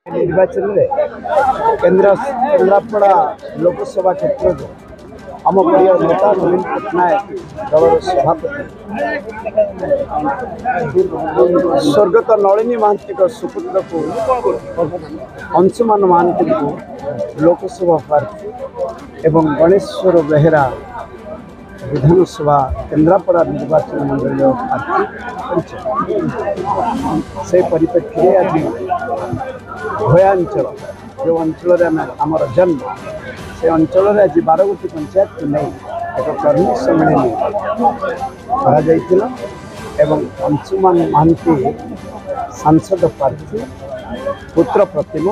निर्वाचन में केन्द्रापड़ा लोकसभा क्षेत्र आम प्रिय नेता नवीन पट्टनायक दल सभापति स्वर्गत नलिनी महांती सुपुत्र को अंशुमान महांती को लोकसभा प्रार्थी एवं गणेश्वर बेहेरा विधानसभा केन्द्रापड़ा निर्वाचन मंडल प्रार्थी से परिप्रेक्षी आज भयांचल जो अंचल आमर जन्म से अंचल आज 12 गोटी पंचायत को नहीं एक कर्मी सम्मेलन एवं अंशुमान महांती सांसद प्रार्थी पुत्र प्रतिम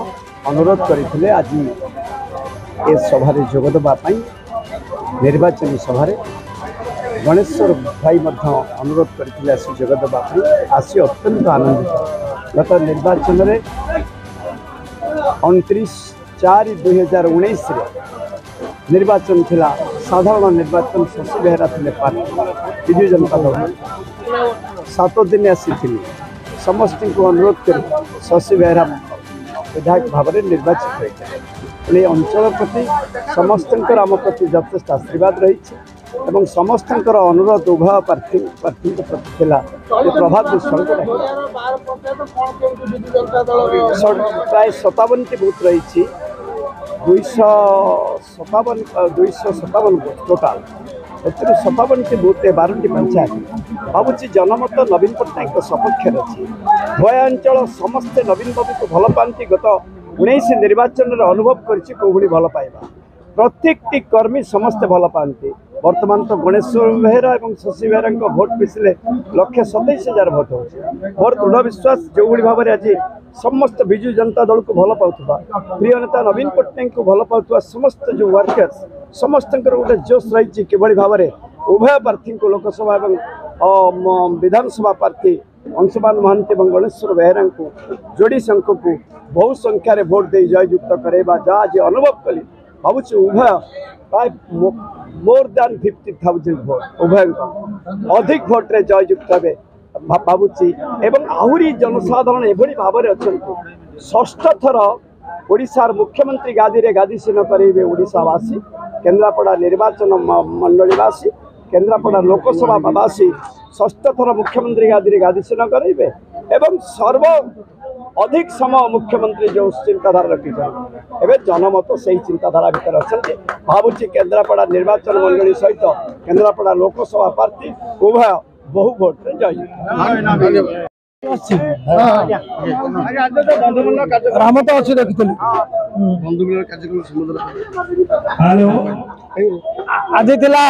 अनुरोध करते आज ये सभारे जोगदेवाई निर्वाचन सभा गणेश्वर भाई अनुरोध करते आसी जोगदेवाई आसी अत्यंत आनंदित गत निर्वाचन में 29/4/2019 निर्वाचन थिला साधारण निर्वाचन शशि बेहेरा थे पार्टी विजु जनता दल 7 दिन आसी समस्त को अनुरोध कर शशि बेहेरा विधायक भाव में निर्वाचित होते अंचल प्रति समस्त आम प्रति यथेष्ट आशीर्वाद रही समस्त अनुरोध उभय प्रार्थी प्रति प्रभात प्राय 57 बूथ रही 257 टोटाल 57 बूथ 12 पंचायत भावुँ जनमत नवीन पट्टनायक सपक्ष अच्छी भयांचल समस्ते नवीन बाबू को भल पाती गत 19 निर्वाचन अनुभव कर भल पाइबा प्रत्येक कर्मी समस्ते भल पाती वर्तमान तो गणेश्वर बेहेरा और शशि बेहेरा भोट मिसिले 127,000 भोट हो मोर दृढ़ विश्वास जो भाव में आज समस्त विजु जनता दल को भल पाउथबा प्रिय नेता नवीन पट्टनायक को भल पाउथबा समस्त जो वर्कर्स समस्त गोटे जोश रही कि भाव में उभय प्रार्थी को लोकसभा और विधानसभा प्रार्थी अंशुमान महांती और गणेश्वर बेहेरा को जोड़ी संख को बहु संख्यार भोट दे जययुक्त करवा जहाँ आज अनुभव कली भावुँ उभय प्राय मोर दैन 50,000 भोट उभय अधिक भोट रे जययुक्त हे भावुची एवं आहरी जनसाधारण एभली भाव में अच्छा 6ठ थर ओडिशार मुख्यमंत्री गादीसीन करेंगे ओडिशावासी केन्द्रापड़ा निर्वाचन मंडलीवासी केन्द्रापड़ा लोकसभावासी 6ठ थर मुख्यमंत्री गादीसीन करेंगे एवं सर्व अधिक समय मुख्यमंत्री जो चिंताधारा रखी जनमत से चिंताधारा भर अच्छा भावुची केन्द्रापड़ा निर्वाचन मंडली सहित केन्द्रापड़ा लोकसभा प्रार्थी उभय बहु भोट राम तो अच्छी देखी आज थिला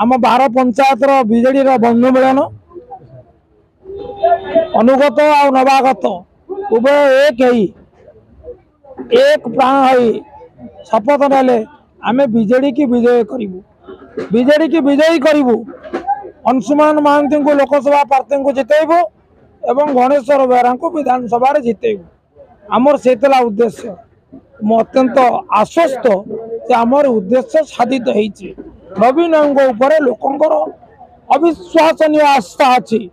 आम 12 पंचायत बीजेडी बंधु मिलन अनुगत और नवागत उभय एक प्राण है शपथ ने आमे बीजेडी की विजय करूँ बीजेडी की विजयी करूँ अंशुमान महांती को लोकसभा प्रार्थी को जितेबू एवं गणेश्वर बेहेरा को विधानसभा जितेबू आमर से उद्देश्य मु अत्यंत आश्वस्त आमर उद्देश्य साधित होती नवीन उपर लोकंर अविश्वसनीय आस्था अच्छी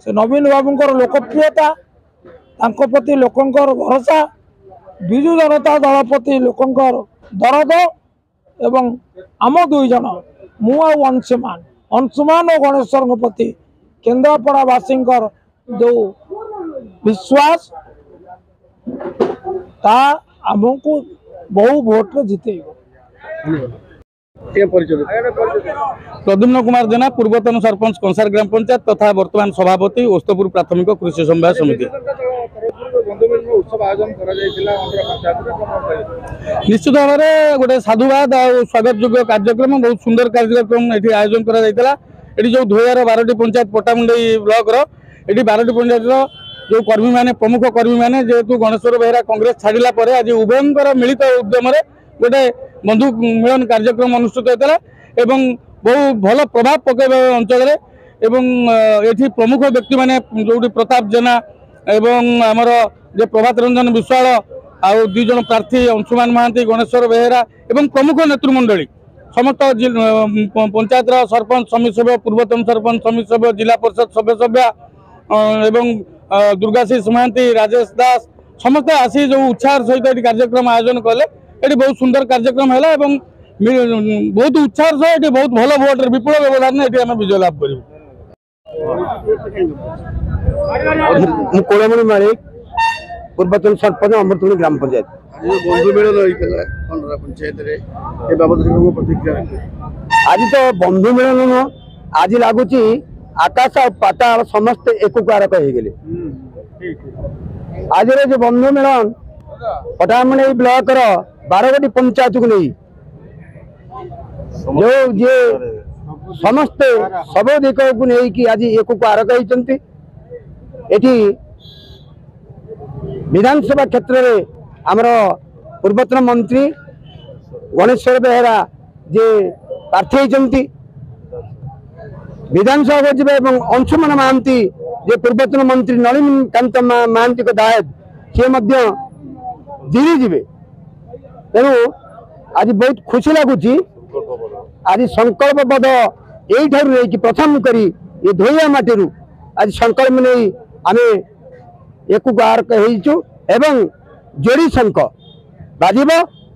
से नवीन बाबूंर लोकप्रियता प्रति लोकंर भरोसा विजु जनता दल प्रति लोकंर दरद एवं आम दुई जन मु अंशुमान और गणेश्वर प्रति केन्द्रापड़ावासी जो विश्वास ता आमको बहु भोट जिते प्रद्युम्न कुमार जेना पूर्वतन सरपंच कंसार ग्राम पंचायत तथा वर्तमान सभापति ओस्तपुर प्राथमिक कृषि समवाय समिति निश्चित भाव में गोटे साधुवाद और स्वागत योग्य कार्यक्रम बहुत सुंदर कार्यक्रम ये आयोजन करा जो 2012 पंचायत पट्टामुंडई ब्लॉक ये 12 पंचायत जो कर्मी माने प्रमुख कर्मी माने जेहेतु गणेश्वर बेहेरा कांग्रेस छाड़ा पर आज उभयर मिलित उद्यम गोटे बंधु मिलन कार्यक्रम अनुष्ठित होता एवं बहु भल प्रभाव पकड़ अंचल ये प्रमुख व्यक्ति माने जो प्रताप जेना एवं आमर जे प्रभात रंजन विश्वाल आउ 2 जन प्रार्थी अंशुमान महांती गणेश्वर बेहेरा एवं प्रमुख नेतृमंडली समस्त पंचायत सरपंच समिति सभ्य पूर्वतन सरपंच समिति सभ्य जिला परिषद सभ्य एवं दुर्गाशीष महांती राजेश दास समस्ते आसी जो उत्साह सहित ये कार्यक्रम आयोजन कले ये बहुत सुंदर कार्यक्रम है बहुत उत्साह सहित ये बहुत भल भोट विपुल व्यवधान ये आम विजय लाभ करूँ। कोलमणि मालिक पूर्वतन सरपंच अमृतुणी ग्राम पंचायत बंधु मिलन होता पंचायत बाबद प्रतिक्रिया आज तो बंधु मिलन न आज लगुच आकाश और पाताल समस्त एक कारक हो गले आज जो बंधु मिलन पटामणी ब्लॉक 12 पंचायत को नहीं जो जे समस्त सब दिक को लेकिन आज एक कारक होती विधानसभा क्षेत्र में आमर पूर्वतन मंत्री गणेश्वर बेहेरा जे प्रार्थी होती विधानसभा जी अंशुमान महांती जे पूर्वतन मंत्री नलिन कांत महांती को दायद सी दिल्ली जी तेणु आज बहुत खुशी लगुच आज संकल्पबद्ध यही प्रथम करी ये धोइया माटी आज संकल्प नहीं आम एक कारक एवं जोड़ी शंख बाजिब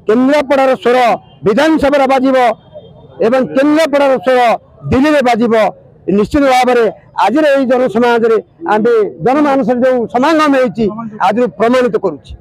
केन्द्रापड़ार स्वर विधानसभा बाजिब एवं केन्द्रापड़ार स्वर दिल्ली में बाजिब निश्चित भाव में आज जनसमाज जनमानस जो समागम आज प्रमाणित करुच्ची।